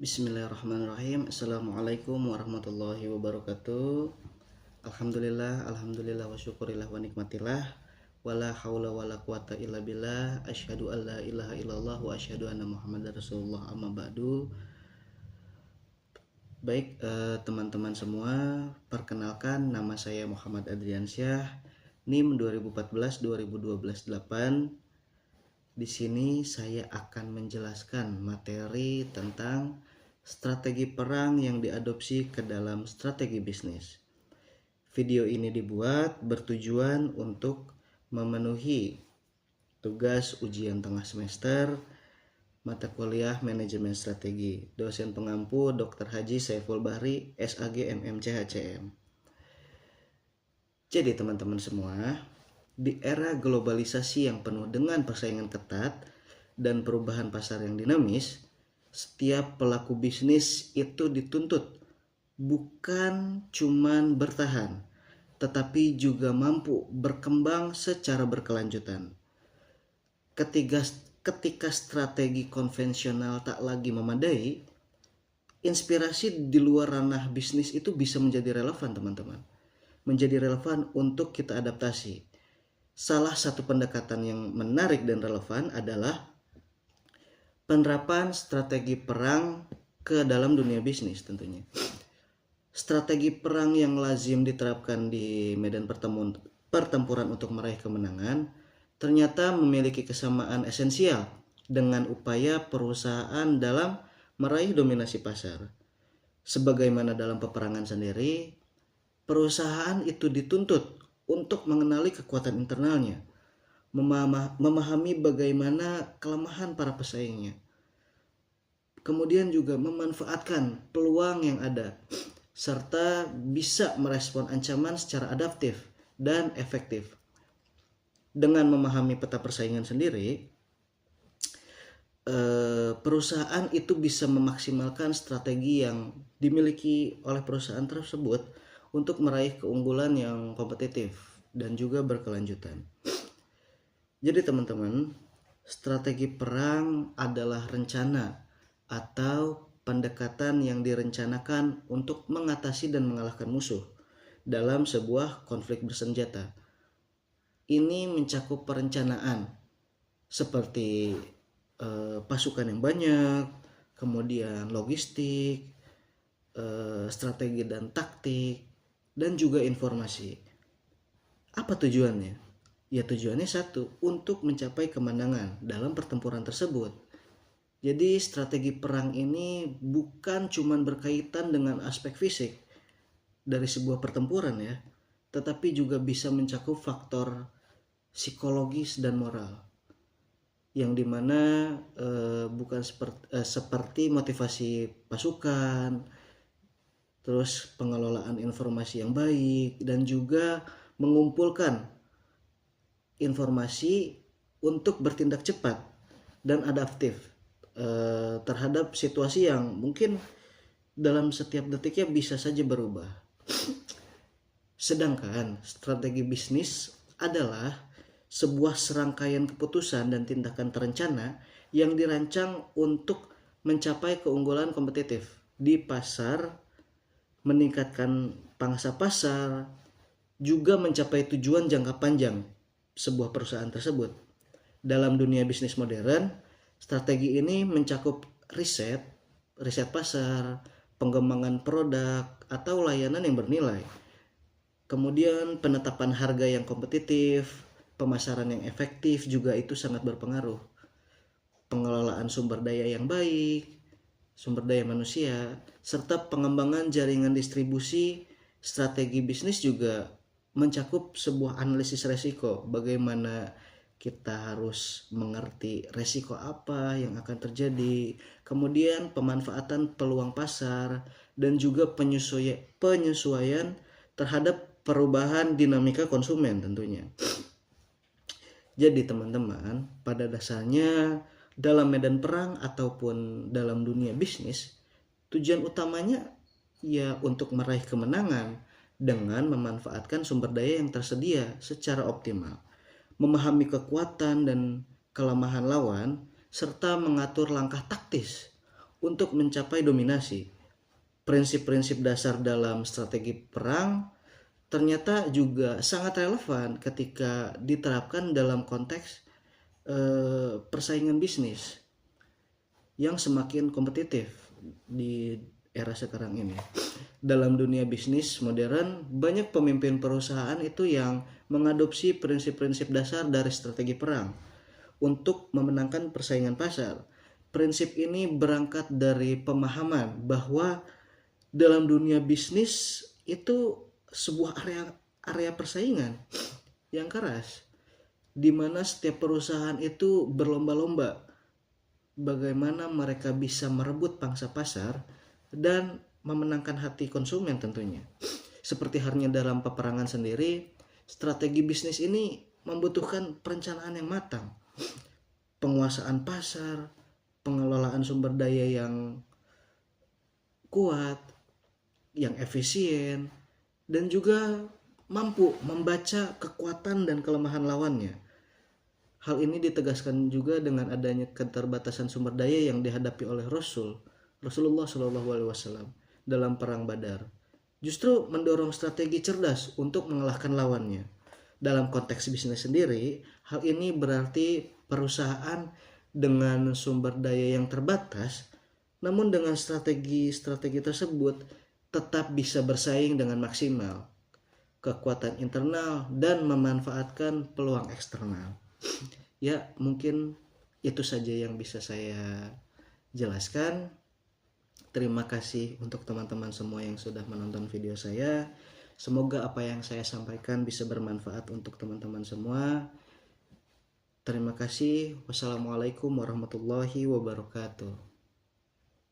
Bismillahirrahmanirrahim. Assalamualaikum warahmatullahi wabarakatuh. Alhamdulillah wa syukurillah wa nikmatillah. Wala haula wala quwata illa billah. Asyhadu an la ilaha illallah wa asyhadu anna Muhammadar Rasulullah amma ba'du. Baik, teman-teman semua, perkenalkan nama saya Muhammad Adriansyah, NIM 2014-2012-8. Di sini saya akan menjelaskan materi tentang strategi perang yang diadopsi ke dalam strategi bisnis. Video ini dibuat bertujuan untuk memenuhi tugas ujian tengah semester mata kuliah manajemen strategi. Dosen pengampu Dr. Haji Saiful Bahri, SAG MMC HCM. Jadi teman-teman semua, di era globalisasi yang penuh dengan persaingan ketat dan perubahan pasar yang dinamis, setiap pelaku bisnis itu dituntut bukan cuman bertahan, tetapi juga mampu berkembang secara berkelanjutan. Ketika strategi konvensional tak lagi memadai, inspirasi di luar ranah bisnis itu bisa menjadi relevan, teman-teman. Menjadi relevan untuk kita adaptasi. Salah satu pendekatan yang menarik dan relevan adalah penerapan strategi perang ke dalam dunia bisnis tentunya. Strategi perang yang lazim diterapkan di medan pertempuran untuk meraih kemenangan ternyata memiliki kesamaan esensial dengan upaya perusahaan dalam meraih dominasi pasar. Sebagaimana dalam peperangan sendiri, perusahaan itu dituntut untuk mengenali kekuatan internalnya, memahami bagaimana kelemahan para pesaingnya, kemudian juga memanfaatkan peluang yang ada, serta bisa merespon ancaman secara adaptif dan efektif. Dengan memahami peta persaingan sendiri, perusahaan itu bisa memaksimalkan strategi yang dimiliki oleh perusahaan tersebut untuk meraih keunggulan yang kompetitif dan juga berkelanjutan. Jadi teman-teman, strategi perang adalah rencana atau pendekatan yang direncanakan untuk mengatasi dan mengalahkan musuh dalam sebuah konflik bersenjata. Ini mencakup perencanaan seperti pasukan yang banyak, kemudian logistik, strategi dan taktik, dan juga informasi. Apa tujuannya? Ya tujuannya satu, untuk mencapai kemenangan dalam pertempuran tersebut. Jadi strategi perang ini bukan cuma berkaitan dengan aspek fisik dari sebuah pertempuran ya, tetapi juga bisa mencakup faktor psikologis dan moral, yang dimana bukan seperti motivasi pasukan, terus pengelolaan informasi yang baik, dan juga mengumpulkan informasi untuk bertindak cepat dan adaptif terhadap situasi yang mungkin dalam setiap detiknya bisa saja berubah. Sedangkan strategi bisnis adalah sebuah serangkaian keputusan dan tindakan terencana yang dirancang untuk mencapai keunggulan kompetitif di pasar, meningkatkan pangsa pasar, juga mencapai tujuan jangka panjang sebuah perusahaan tersebut. Dalam dunia bisnis modern, strategi ini mencakup riset pasar, pengembangan produk atau layanan yang bernilai, kemudian penetapan harga yang kompetitif, pemasaran yang efektif juga itu sangat berpengaruh, pengelolaan sumber daya yang baik, sumber daya manusia, serta pengembangan jaringan distribusi. Strategi bisnis juga mencakup sebuah analisis resiko, bagaimana kita harus mengerti resiko apa yang akan terjadi, kemudian pemanfaatan peluang pasar, dan juga penyesuaian terhadap perubahan dinamika konsumen tentunya. Jadi teman-teman, pada dasarnya dalam medan perang ataupun dalam dunia bisnis, tujuan utamanya ya untuk meraih kemenangan dengan memanfaatkan sumber daya yang tersedia secara optimal, memahami kekuatan dan kelemahan lawan, serta mengatur langkah taktis untuk mencapai dominasi. Prinsip-prinsip dasar dalam strategi perang ternyata juga sangat relevan ketika diterapkan dalam konteks persaingan bisnis yang semakin kompetitif di era sekarang ini. Dalam dunia bisnis modern, banyak pemimpin perusahaan itu yang mengadopsi prinsip-prinsip dasar dari strategi perang untuk memenangkan persaingan pasar. Prinsip ini berangkat dari pemahaman bahwa dalam dunia bisnis itu sebuah area persaingan yang keras, di mana setiap perusahaan itu berlomba-lomba bagaimana mereka bisa merebut pangsa pasar dan memenangkan hati konsumen tentunya. Seperti halnya dalam peperangan sendiri, strategi bisnis ini membutuhkan perencanaan yang matang, penguasaan pasar, pengelolaan sumber daya yang kuat, yang efisien, dan juga mampu membaca kekuatan dan kelemahan lawannya. Hal ini ditegaskan juga dengan adanya keterbatasan sumber daya yang dihadapi oleh Rasulullah SAW dalam perang Badar. Justru mendorong strategi cerdas untuk mengalahkan lawannya. Dalam konteks bisnis sendiri, hal ini berarti perusahaan dengan sumber daya yang terbatas, namun dengan strategi tersebut tetap bisa bersaing dengan maksimal, kekuatan internal, dan memanfaatkan peluang eksternal. Ya, mungkin itu saja yang bisa saya jelaskan. Terima kasih untuk teman-teman semua yang sudah menonton video saya. Semoga apa yang saya sampaikan bisa bermanfaat untuk teman-teman semua. Terima kasih. Wassalamualaikum warahmatullahi wabarakatuh.